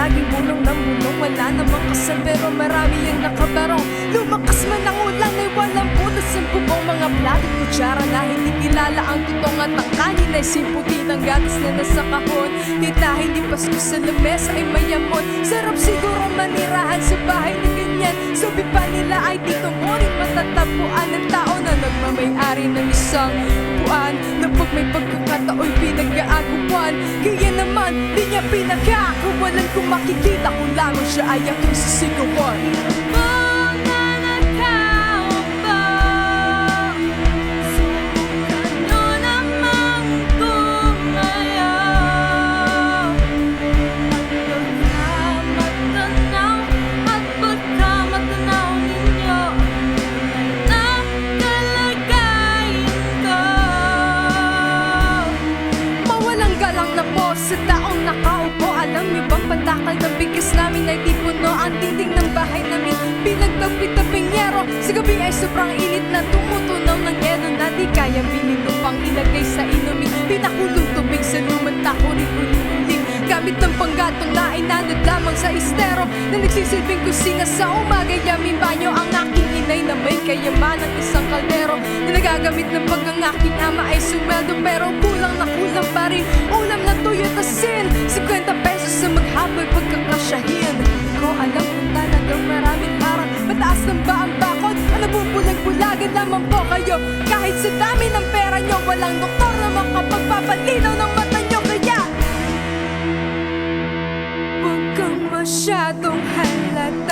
laging bulong ng bulong, wala namang kasal pero marami ang nakabarong. Lumakas man ang ulan ay walang butas ang bubong, mga plato at kutsara na hindi kilala ang tutong. At ang kanin ay simputi ng gatas na nasa kahon, kita hindi pasko sa lamesa ay mayamon. Sarap siguro manirahan sa bahay na ganyan, sabi pa nila ay dito mo rin matatapuan ng tao na nagmamay-ari ng isang buwan, na pag may pagkakatao'y pinag-aagupan. Kaya naman di niya pinagkakawalan, kung makikita ko lamang siya ay aking sisigawan. Sa taong nakaupo, alam niyo bang pandakal ng bigas namin ay di puno ang dingding ng bahay namin, pinagtapit-taping yero. Sa gabi ay sobrang init na tumutunaw ng eno na di kayang binilo pang ilagay sa inumin. Pinakulong tubig sa lumang tako rin uling-uling, gamit ng panggatong na inanod lamang sa estero, na nagsisilbing kusina sa umaga. Yaming banyo ang aking inay na may kayaman ng isang kaldero, na nagagamit ng pag ang aking ama ay sumweldo pero kulang na kulang pa rin. Ulam na tuyo at asin, 50 pesos sa maghaboy pagkakasyahin. Di ko alam kung talagang maraming harang, mataas ng ba ang bakod o nabubulag-bulagan lamang po kayo? Kahit sa dami ng pera nyo, walang doktor na makapagpapalinaw ng mata nyo. Kaya huwag kang masyadong halata,